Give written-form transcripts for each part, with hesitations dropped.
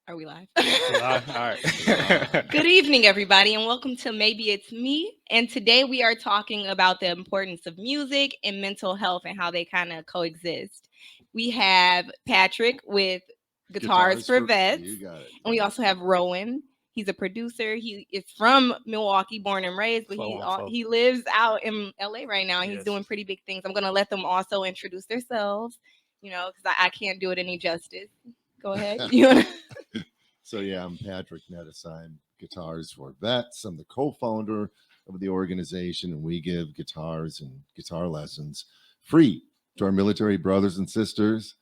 Are we live? All right. Good evening, everybody, and welcome to Maybe It's Me. And today we are talking about the importance of music and mental health and how they kind of coexist. We have Patrick with Guitars for Vets, You got it. and we also have Rowan. He's a producer. He is from Milwaukee, born and raised, but Flow on flow. he lives out in LA right now, and he's Yes. doing pretty big things. I'm gonna let them also introduce themselves, because I can't do it any justice. Go ahead. You wanna? So yeah, I'm Patrick Nettesign, Guitars for Vets. I'm the co-founder of the organization, and we give guitars and guitar lessons free to our military brothers and sisters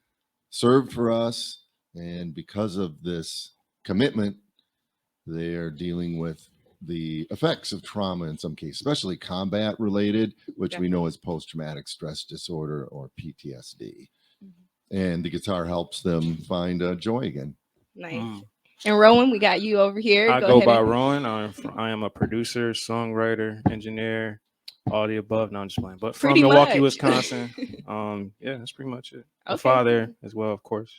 served for us. And because of this commitment, they are dealing with the effects of trauma in some cases, especially combat related, which we know is post-traumatic stress disorder or PTSD. And the guitar helps them find joy again. Nice. And Rowan, we got you over here. I Go go ahead. by Rowan. I am a producer, songwriter, engineer, all the above. No, I'm just playing. But from Pretty Milwaukee, much. Wisconsin. Yeah, that's pretty much it. A Okay. father as well, of course.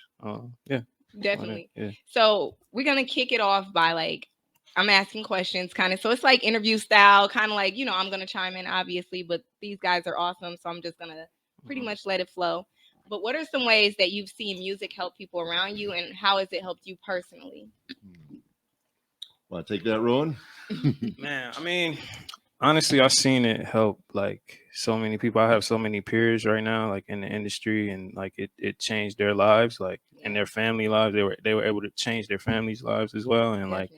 Yeah. Definitely. Yeah. So we're gonna kick it off by I'm asking questions kind of, so it's like interview style, kind of like, I'm gonna chime in obviously, but these guys are awesome, so I'm just gonna pretty much let it flow. But what are some ways that you've seen music help people around you, and how has it helped you personally? Want to take that, Rowan? Man, I mean, honestly, I've seen it help like so many people. I have so many peers right now, like in the industry, and like it changed their lives, like in their family lives. They were able to change their families' lives as well, and like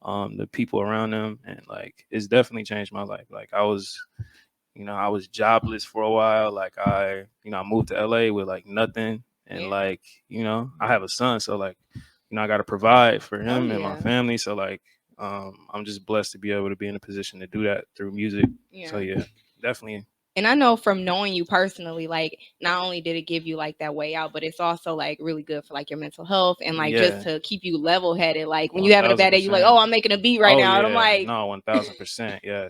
the people around them, and like it's definitely changed my life. Like I was jobless for a while. Like I moved to LA with like nothing, and like I have a son, so like I got to provide for him and my family. So like I'm just blessed to be able to be in a position to do that through music. So yeah, definitely. And I know from knowing you personally, like not only did it give you like that way out, but it's also like really good for like your mental health and like just to keep you level headed. Like when you having a bad day, you're like, oh, I'm making a beat right now. Yeah. And I'm like, no, 1000%. Yeah.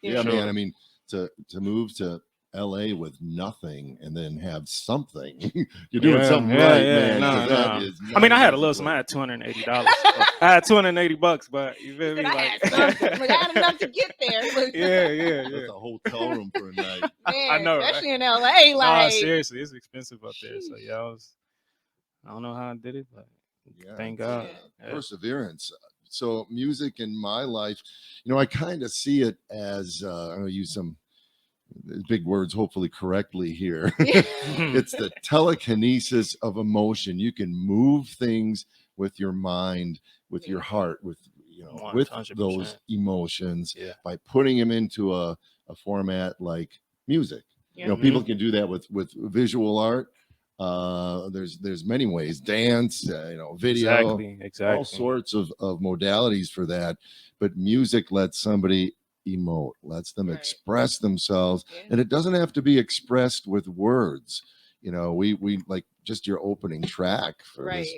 Yeah, man. I mean, to move to LA with nothing and then have something, you're doing something right, man. No. I mean, I had a little something. I had $280. I had $280, but you feel me? I had enough to get there. Yeah. That's a hotel room for a night. Man, I know, especially right? in LA. Like, seriously, it's expensive up there. So yeah, I don't know how I did it, but thank God. Perseverance. So music in my life, I kind of see it as I'm going to use some big words, hopefully correctly here. It's the telekinesis of emotion. You can move things with your mind, with your heart, with with 100%. those emotions by putting them into a format like music. People can do that with visual art. There's many ways, dance, video, exactly. all sorts of modalities for that. But music lets somebody emote, lets them express themselves, and it doesn't have to be expressed with words. We like just your opening track for this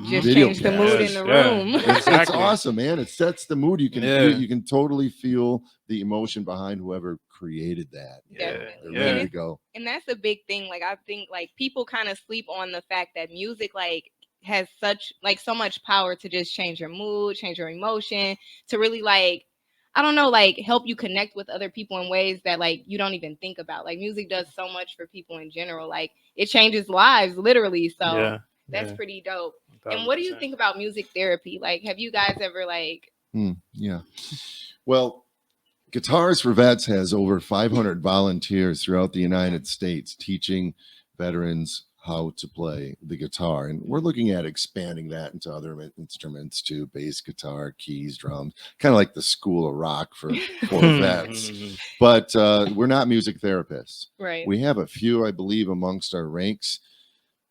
just video change the mood in the room. It's awesome, man. It sets the mood. You can totally feel the emotion behind whoever created that. They're ready to go. And that's a big thing. Like I think like people kind of sleep on the fact that music like has so much power to just change your mood, change your emotion, to really like, I don't know, like help you connect with other people in ways that like you don't even think about. Like music does so much for people in general. Like it changes lives literally. So that's pretty dope. 1,000%. And what do you think about music therapy? Like, have you guys ever like? Yeah. Well, Guitars for Vets has over 500 volunteers throughout the United States teaching veterans how to play the guitar. And we're looking at expanding that into other instruments too, bass guitar, keys, drums, kind of like the School of Rock for vets. But we're not music therapists. Right. We have a few, I believe, amongst our ranks.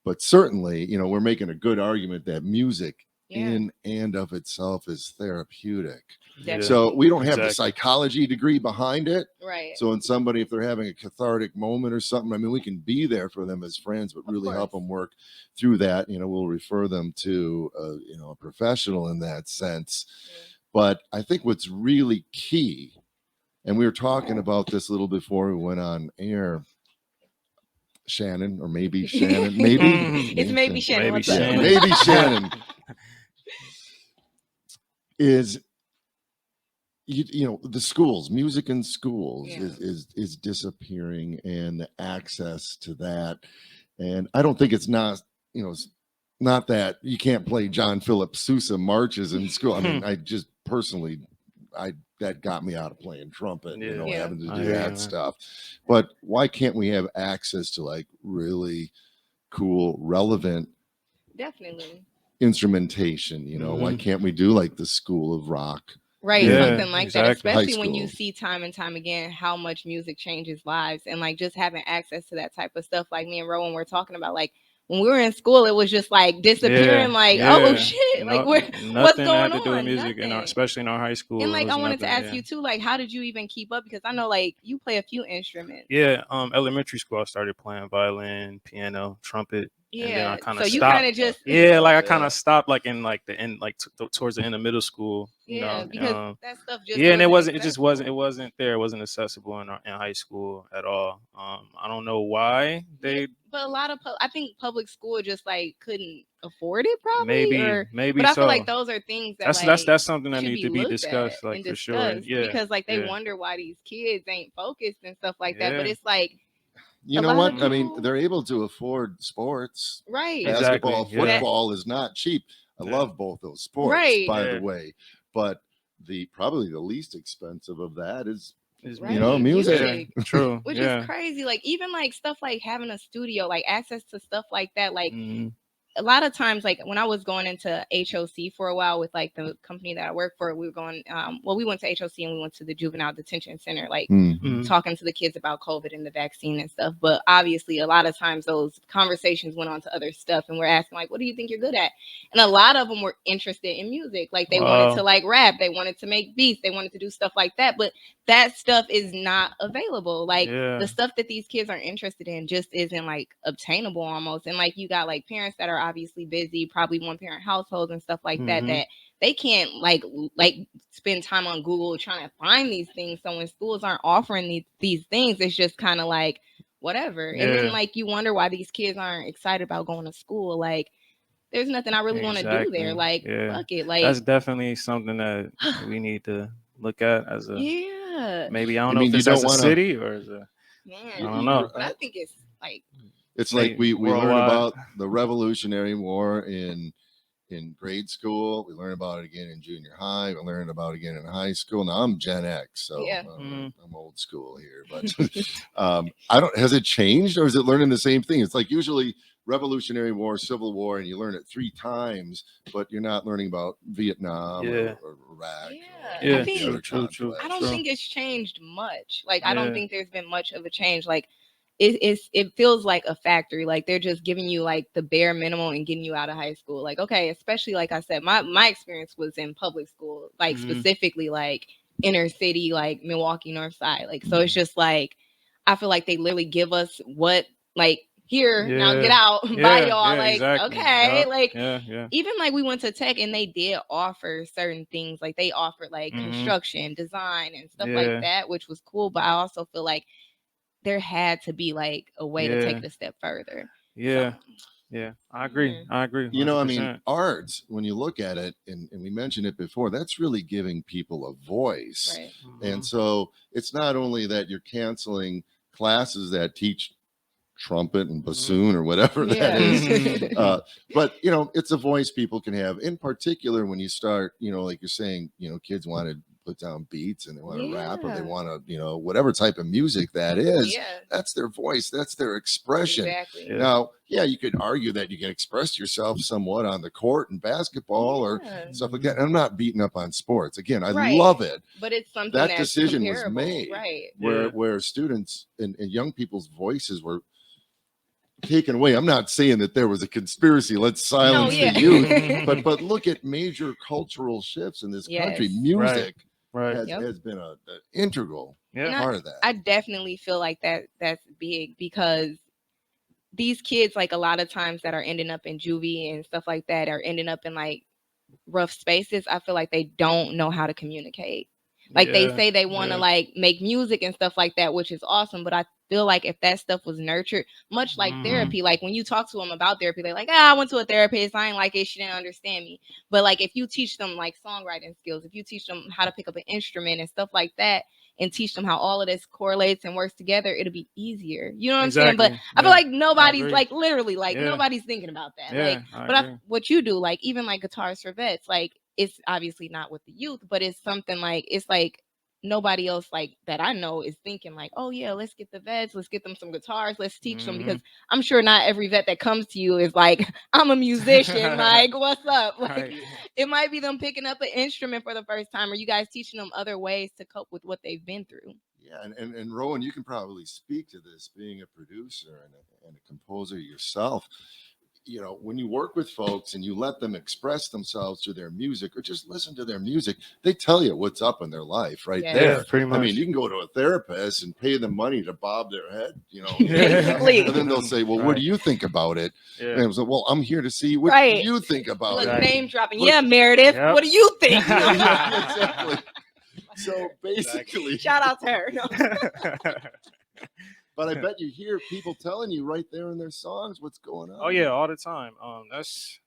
But certainly, we're making a good argument that music in and of itself is therapeutic. So we don't have the psychology degree behind it. Right. So when somebody, if they're having a cathartic moment or something, I mean, we can be there for them as friends, but really help them work through that. We'll refer them to a professional in that sense. But I think what's really key, and we were talking about this a little before we went on air, Shannon, or maybe Shannon, maybe it's maybe Shannon. Maybe Shannon. Maybe Shannon. is the schools, music in schools Yeah. is disappearing, and the access to that. And I don't think it's not, not that you can't play John Philip Sousa marches in school. I mean, I just personally, I that got me out of playing trumpet, Yeah. Yeah. having to I do hear you, that man. stuff. But why can't we have access to like really cool, relevant Definitely. instrumentation? Why Mhm. can't we do like the School of Rock Right, Yeah, something like that, exactly. high especially when you school? see time and time again how much music changes lives, and like just having access to that type of stuff, like me and Rowan were talking about, like when we were in school, it was just like disappearing, Yeah, like, oh yeah. shit, like No, what's nothing going had to do with on? music Nothing. especially in our high And school. It like I was wanted to nothing. ask Yeah. you too, like how did you even keep up? Because I know like you play a few instruments. Yeah, elementary school I started playing violin, piano, trumpet, and then I Yeah, kind so of you kind stopped. of just Yeah, like I kind Yeah. of stopped like in like the end, like towards the end of middle school. yeah, because that stuff just Yeah, and wasn't it just wasn't, accessible. there. It wasn't accessible in high school at all. I don't know why Yeah, they but a lot of I think public school just like couldn't afford it probably, maybe or maybe but I feel so. like those are things that That's like something that should need be to be looked at discussed, like and for sure. discussed, Yeah, because like they yeah, wonder why these kids ain't focused and stuff like that. But yeah. it's like You a know lot of what? I mean, people, they're able to afford sports. right? Basketball, Exactly. Yeah, That football is not cheap. I yeah, love both those sports, right, by the yeah. way. But the probably the least expensive of that is, It's right, music. music. Yeah, music. true. Which is Yeah. crazy. Like even like stuff like having a studio, like access to stuff like that, like Mm-hmm. a lot of times, like when I was going into HOC for a while with like the company that I work for, we were going we went to HOC and we went to the juvenile detention center, like Mhm. talking to the kids about COVID and the vaccine and stuff. But obviously a lot of times those conversations went on to other stuff, and we're asking like, what do you think you're good at? And a lot of them were interested in music. Like they wanted to Wow. like rap, they wanted to make beats, they wanted to do stuff like that. But that stuff is not available. Like Yeah. the stuff that these kids are interested in just isn't like obtainable almost. And like you got like parents that are obviously busy, probably one parent households and stuff like that, Mm-hmm. that they can't like spend time on Google trying to find these things. So when schools aren't offering these things, it's just kind of like whatever. And then Yeah. like you wonder why these kids aren't excited about going to school. Like there's nothing I really want to do there. Exactly. Like Yeah. fuck it. Like That's definitely something that we need to look at as a yeah, maybe. I I don't know mean, if you it's don't as a want to. city or as a I man. don't know. But I think it's like It's like Maybe we learn worldwide. about the Revolutionary War in grade school. We learn about it again in junior high. We learn about it again in high school. Now I'm Gen X, so yeah. I'm old school here. But I don't. Has it changed, or is it learning the same thing? It's like usually Revolutionary War, Civil War, and you learn it 3 times, but you're not learning about Vietnam Yeah. or Iraq Yeah, or I Yeah. any of the think other True. I conflicts. don't True. think it's changed much. Like I don't Yeah. think there's been much of a change. Like it feels like a factory. Like they're just giving you like the bare minimum and getting you out of high school. Like okay, especially like I said, my experience was in public school, like Mm-hmm. specifically like inner city, like Milwaukee North Side. Like so it's just like I feel like they literally give us what like here now get Yeah. out by Yeah. y'all. Yeah. Like Exactly. okay, Yeah. like Yeah. Yeah. even like we went to tech and they did offer certain things, like they offered like Mm-hmm. construction design and stuff like Yeah. that, which was cool, but I also feel like there had to be like a way to take Yeah. it a step further. So Yeah. Yeah. I agree. yeah, I agree. I mean, 100%. art, when you look at it, and we mentioned it before, that's really giving people a voice. right, And Mm-hmm. so it's not only that you're canceling classes that teach trumpet and Mm-hmm. bassoon or whatever that yeah. is, but it's a voice people can have. In particular, when you start, like you're saying, kids want to put down beats and they want to rap or they Yeah. want to, whatever type of music that is. Yeah, That's their voice. That's their expression. exactly. Yeah. Now, yeah, you could argue that you can express yourself somewhat on the court in basketball or Yeah. stuff like that. And I'm not beating up on sports. Again, I Right. love it. But it's something That that's decision was comparable, made right? Yeah. where students and young people's voices were taken away. I'm not saying that there was a conspiracy. Let's No, silence the yeah. youth. But look at major cultural shifts in this country. Yes. Music Right. Yep. has been an integral And Yeah. part of that. I definitely feel like that's big because these kids, like a lot of times that are ending up in juvie and stuff like that, are ending up in like rough spaces. I feel like they don't know how to communicate. Like they Yeah, say they want to yeah. like make music and stuff like that, which is awesome. But I feel like if that stuff was nurtured, much like Mhm. therapy, like when you talk to them about therapy, they're like, ah, I went to a therapist. I ain't like it. She didn't understand me. But like if you teach them like songwriting skills, if you teach them how to pick up an instrument and stuff like that, and teach them how all of this correlates and works together, it'll be easier. You know what I'm saying? But Exactly. I feel Yeah, like I nobody's agree. like literally like Yeah, nobody's thinking about that. Like, yeah, I but agree. what you do, like even like guitars for vets, like it's obviously not with the youth, but it's something like it's like nobody else like that I know is thinking like, oh yeah, let's get the vets, let's get them some guitars, let's teach them Hmm. because I'm sure not every vet that comes to you is like, I'm a musician, like what's up? Like Right. it might be them picking up an instrument for the first time, or you guys teaching them other ways to cope with what they've been through. Yeah, and Rowan, you can probably speak to this, being a producer and a composer yourself. You know, when you work with folks and you let them express themselves through their music or just listen to their music, they tell you what's up in their life right Yeah. Yeah, there. pretty I mean, much. you can go to a therapist and pay them money to bob their head, you know, Basically. and then they'll say, well, what do you think about it? Yeah. And I was like, well, I'm here to see what Right. you think about Look, it. Exactly. name dropping. But- Yeah, Meredith. Yep. What do you think? Yeah, exactly. So basically, Shout out to her. No. but I bet you hear people telling you right there in their songs what's going on. Oh yeah, all the time. That's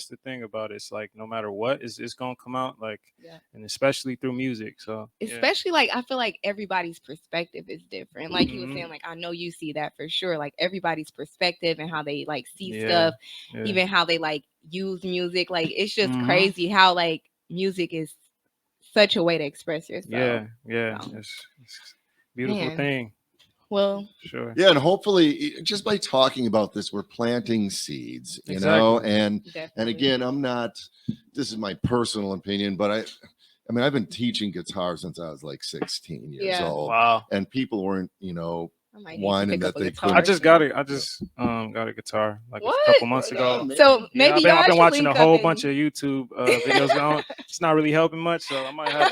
the thing about it. It's like no matter what, it's gonna come out like, Yeah. and especially through music. So yeah. Especially like I feel like everybody's perspective is different. Like you were Mhm. saying, like I know you see that for sure. Like everybody's perspective and how they like see Yeah, stuff, yeah. even how they like use music. Like it's just Mhm. crazy how like music is such a way to express yourself. Yeah, yeah. So. It's a beautiful Man. thing. Well, Sure. Yeah, and hopefully, just by talking about this, we're planting seeds, you know. Exactly. And definitely. again, I'm not. This is my personal opinion, but I mean, I've been teaching guitar since I was like 16 years Yeah. old, Wow. and people weren't, you know, I might need to whining pick that up a they guitar. couldn't. I just got it. I just got a guitar like What? a couple months Right ago. on, man. So Yeah, maybe I've y'all been should watching a link whole up bunch and- of YouTube videos on. It's not really helping much, so I might have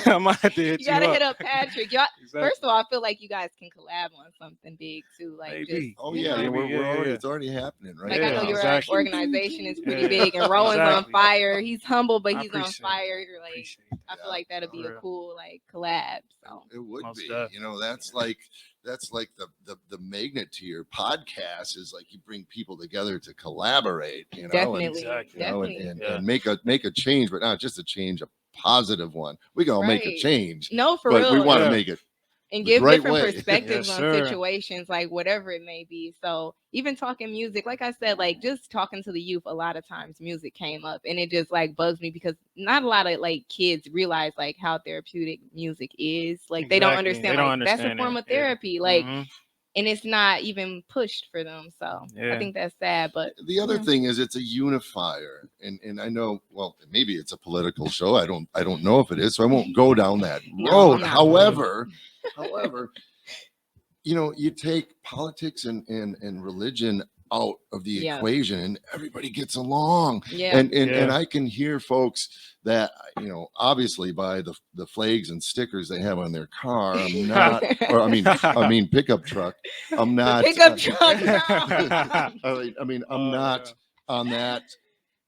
to I might have to hit You gotta up. hit up Patrick. Y'all, Exactly. first of all, I feel like you guys can collab on something big too. Like Maybe. just Oh you yeah, know. Maybe, we're yeah, already. yeah. It's already happening right Like Yeah, I know now. your exactly. organization is pretty Yeah, big, and Rowan's on exactly. fire. He's humble, but I he's on appreciate it. fire. Like Appreciate I that. feel like that'll be For a real. cool like collab. So It would Most be, definitely. you know, that's like the magnet to your podcast is like you bring people together to collaborate, you know, definitely, Exactly. you know, definitely. and make a change, but not just a change, a positive one. We can all make a Right. change, No, for but we real. want to Yeah. make it And the give right different way. perspectives Yes, on sir. situations, like whatever it may be. So even talking music, like I said, like just talking to the youth, a lot of times music came up, and it just like bugs me because not a lot of like kids realize like how therapeutic music is. Like they don't Exactly. understand They don't like that's a understand form it. of Yeah. therapy. Like Mhm. and it's not even pushed for them. So I Yeah. think that's sad. But The other yeah. thing is it's a unifier, and I know, well, maybe it's a political show. I don't know if it is, so I won't go down that No, road. I'm not. However, you know, you take politics and religion out of the Yeah. equation and everybody gets along. Yeah. And Yeah. I can hear folks that, you know, obviously by the flags and stickers they have on their car, I'm not, or I mean pickup truck. I'm not Pickup truck. No. I mean, I'm Oh, not on that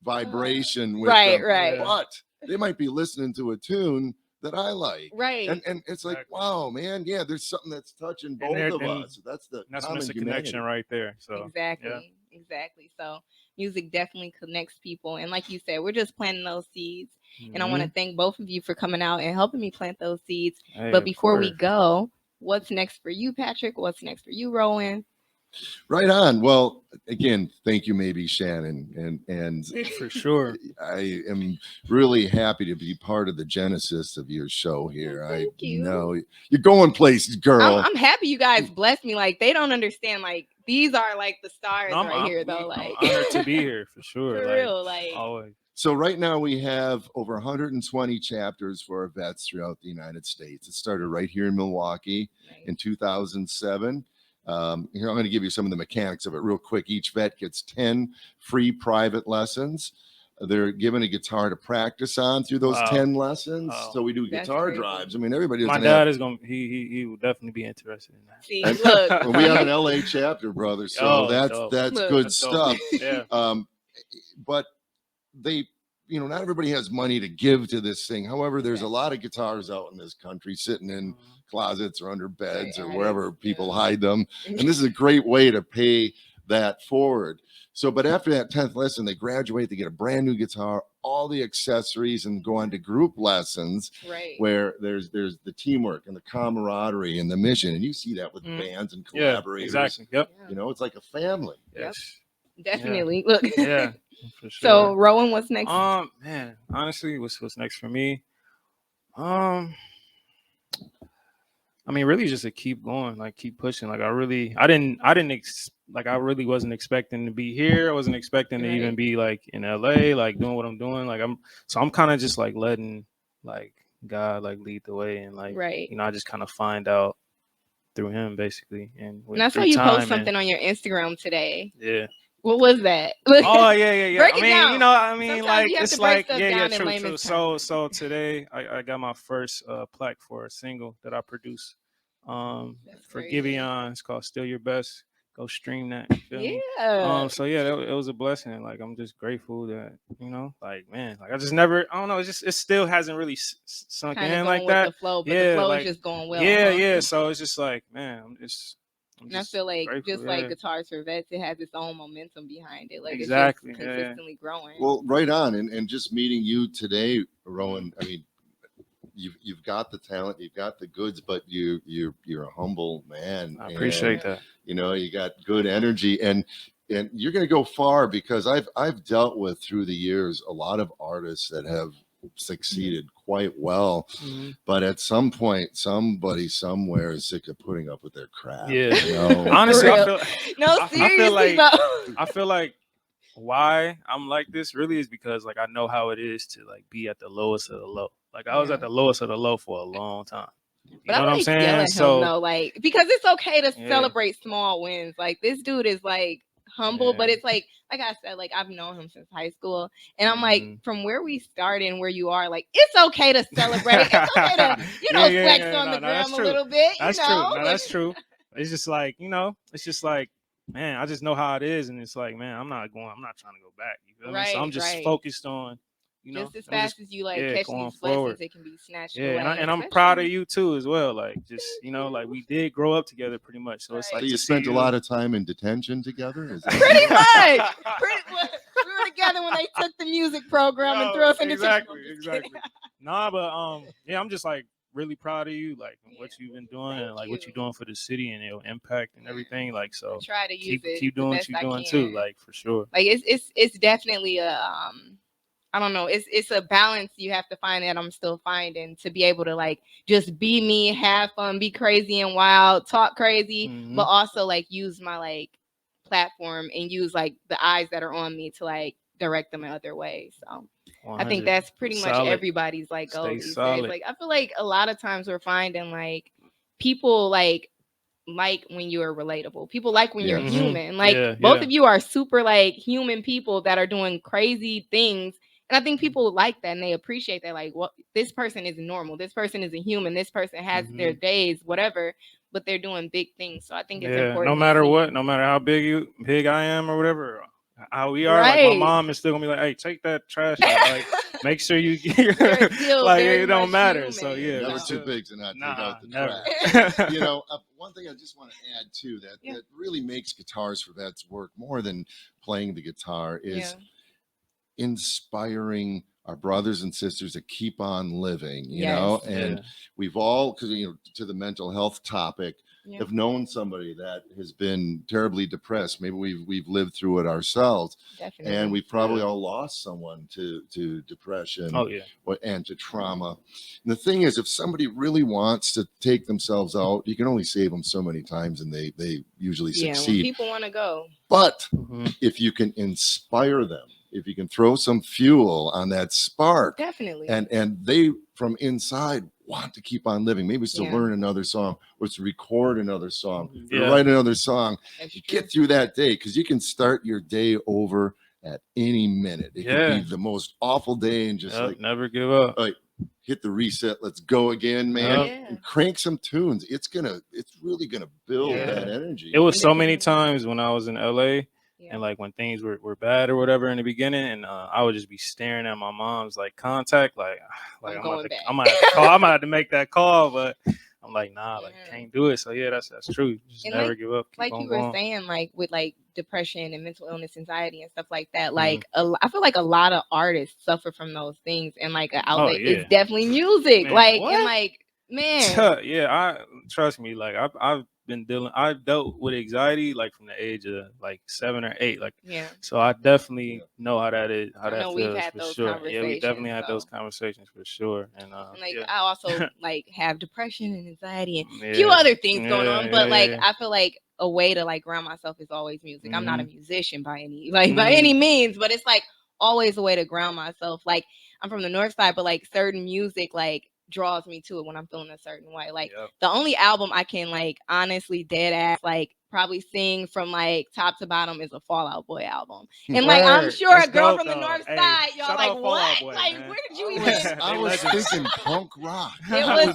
vibration with Right, them, right. Yeah. but they might be listening to a tune that I like. Right. And it's like, Exactly. wow, man, yeah, there's something that's touching both there- of and us. That's the That's when common it's a humanity. connection right there. So Exactly. Exactly. So music definitely connects people. And like you said, we're just planting those seeds. And I want to Mhm. thank both of you for coming out and helping me plant those seeds. Hey, But of before we course. go, what's next for you, Patrick? What's next for you, Rowan? Right on. Well, again, thank you, maybe Shannon, and For sure. I am really happy to be part of the genesis of your show here. Thank you. know you're going places, girl. I'm happy you guys blessed me. Like they don't understand. Like these are like the stars No, right here, though. I'm Like honored to be here for sure. for like, real. Like always. So right now we have over 120 chapters for our vets throughout the United States. It started right here in Milwaukee in 2007. Here, I'm going to give you some of the mechanics of it real quick. Each vet gets 10 free private lessons. They're given a guitar to practice on through those Wow. 10 lessons. Wow. So we do That's guitar crazy. drives. I mean, everybody My doesn't dad have. is gonna he will definitely be interested in that. see, And- look. Well, we have an LA chapter, brother. So Oh, that's dope. that's Look. good That's dope. stuff. Yeah. But they not everybody has money to give to this thing. However, there's a lot of guitars out in this country sitting in closets or under beds or wherever people hide them. And this is a great way to pay that forward. So, but after that 10th lesson, they graduate, they get a brand new guitar, all the accessories, and go on to group lessons where there's the teamwork and the camaraderie and the mission. And you see that with bands and collaborators. Yeah, exactly. Yep. It's like a family. Yes. Definitely. Look. Yeah. For sure. So Rowan, what's next? Man, honestly, what's next for me? I mean, really just to keep going, like keep pushing. Like I really wasn't expecting to be here. I wasn't expecting to even be like in LA, like doing what I'm doing. Like I'm kind of just like letting like God like lead the way, and like I just kind of find out through him basically. And I saw you post something on your Instagram today. Yeah. What was that? Oh yeah. Break it down. Sometimes like it's like true. So today I got my first plaque for a single that I produced for Giveon. It's called "Still Your Best." Go stream that. So it was a blessing. Like I'm just grateful that like man, like I just never. I don't know. It still hasn't really sunk in like that. The flow, but the flow is just going well. Yeah. So it's just like man, and I feel like just like Guitars for Vets, it has its own momentum behind it. Like exactly, it's just consistently growing. Well, right on. And just meeting you today, Rowan, I mean, you've got the talent, you've got the goods, but you're a humble man. I appreciate that. You got good energy, and you're going to go far, because I've dealt with through the years a lot of artists that have succeeded quite well, but at some point somebody somewhere is sick of putting up with their crap. Honestly, I feel like why I'm like this really is because like I know how it is to like be at the lowest of the low. Like I was at the lowest of the low for a long time. But I like yell at him though, like, because it's okay to celebrate small wins. Like this dude is like humble, but it's like I said, like I've known him since high school, and I'm like, from where we started and where you are, like it's okay to celebrate. It's okay to flex on the gram a little bit. That's true. No, that's true. It's just like man, I just know how it is, and it's like, man, I'm not trying to go back. You feel me? So I'm just focused on, just as fast as you like catch these blessings, it can be snatched away. And I'm proud of you too as well. Like just like we did grow up together pretty much. So it's like, so you spent a lot of time in detention together. Is that pretty much. We were together when they took the music program and threw us in detention. Exactly. Nah, but I'm just like really proud of you, like what you've been doing, and like what you're doing for the city and your impact and everything. Like so, try to use keep doing what you're doing too. Like for sure. Like it's definitely a I don't know. It's a balance you have to find that I'm still finding, to be able to like just be me, have fun, be crazy and wild, talk crazy, but also like use my like platform and use like the eyes that are on me to like direct them in other ways. So 100. I think that's pretty much everybody's like goal these days. Like I feel like a lot of times we're finding like people like when you are relatable. People like when you're human. Like both of you are super like human people that are doing crazy things. And I think people like that and they appreciate that. Like, well, this person is normal. This person is a human. This person has their days, whatever, but they're doing big things. So I think it's important. No matter what, no matter how big I am or whatever, how we are, like my mom is still gonna be like, hey, take that trash out. Like, make sure you get like it don't matter. Human. So never too big to not take out the trash. One thing I just want to add too that really makes Guitars for Vets work more than playing the guitar is inspiring our brothers and sisters to keep on living, and we've all, because to the mental health topic, have known somebody that has been terribly depressed. Maybe we've lived through it ourselves. Definitely. And we've probably all lost someone to depression and to trauma. And the thing is, if somebody really wants to take themselves out, you can only save them so many times, and they usually succeed. When people want to go. But if you can inspire them, if you can throw some fuel on that spark, definitely, and they from inside want to keep on living, maybe it's to learn another song, or it's to record another song, or write another song, get through that day, because you can start your day over at any minute. It could be the most awful day, and just like never give up. Like, hit the reset, let's go again, man. And crank some tunes. It's really gonna build that energy. It was so many times when I was in LA. Yeah. And like when things were bad or whatever in the beginning, and I would just be staring at my mom's like contact, like I'm I'm going about to, back. I'm gonna have to call, I'm gonna have to make that call, but I'm like, nah, like Yeah. can't do it. So yeah, that's true. Just And never give up, keep like on you were going. saying, like with like depression and mental illness, anxiety, and stuff like that. Mhm. Like I feel like a lot of artists suffer from those things, and like an Oh outlet is yeah, definitely music. man, Like and what? like man, Yeah, I trust me. Like I've dealt with anxiety like from the age of like 7 or 8. Like, yeah. so I definitely know how that is, how I that know we've feels had for those sure. Yeah, we definitely conversations. had those So conversations for sure. And and like yeah, I also like have depression and anxiety and a few yeah, other things going yeah, on, yeah, but like yeah. I feel like a way to like ground myself is always music. I'm not a Hmm. musician by any means, but it's like always a way to ground myself. Like I'm from the north side, but like certain music like draws me to it when I'm feeling a certain way. Like Yep. the only album I can like honestly dead ass like probably sing from like top to bottom is a Fall Out Boy album. And like I'm Word. sure That's a girl dope from the though. north Hey, side, y'all shout like out Fall Out what? Boy, Like man. where did you I even was, They I was legends. thinking punk rock. it's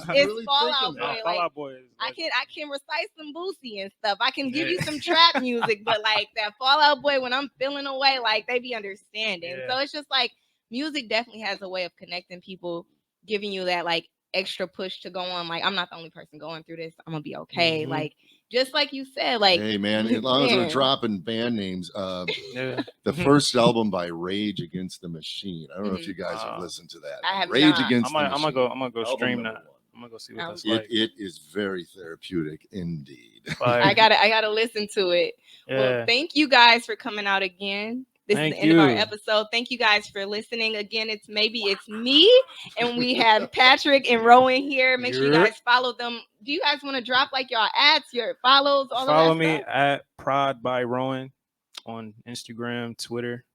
Really Fall thinking Out that. Nah, Boy. Fall Like Out Boy is legend. I can recite some Boosie and stuff. I can give Yeah. you some trap music, but like that Fall Out Boy when I'm feeling away, like they be understanding. Yeah. So it's just like music definitely has a way of connecting people, giving you that like extra push to go on. Like I'm not the only person going through this. I'm gonna be okay. Mhm. Like just like you said, like Hey man, as long as we're man, dropping band names, Yeah. the first album by Rage Against the Machine. I don't know if you guys have Wow. listened to that. I have Rage not. Against the I'm Machine. gonna go Album stream number that. one. I'm gonna go see what that's It, like. it is very therapeutic indeed. Fire. I gotta listen to it. Well, Yeah. thank you guys for coming out again. This is Thank the end of our you. episode. Thank you guys for listening. Again, it's me, and we had Patrick and Rowan here. Make sure you You're- guys follow them. Do you guys want to drop like your ads, your follows, all Follow of that me stuff? at Prod by Rowan on Instagram, Twitter.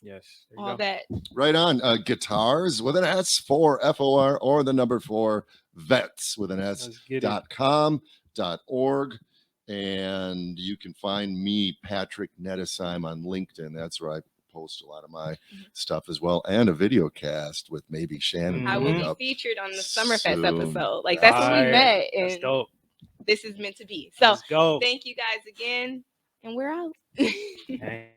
Yes. There you All go. that. Right on. Guitars with an S, 4 FOR, or the number 4 vets with an S Let's get it. .com.org. And you can find me, Patrick Nettisheim, on LinkedIn. That's where I post a lot of my stuff as well, and a video cast with maybe Shannon I will coming be up featured on the Summerfest soon. episode. Like that's when we Fire. met, That's and dope. this is meant to be. So Let's go. thank you guys again, and we're out. Hey.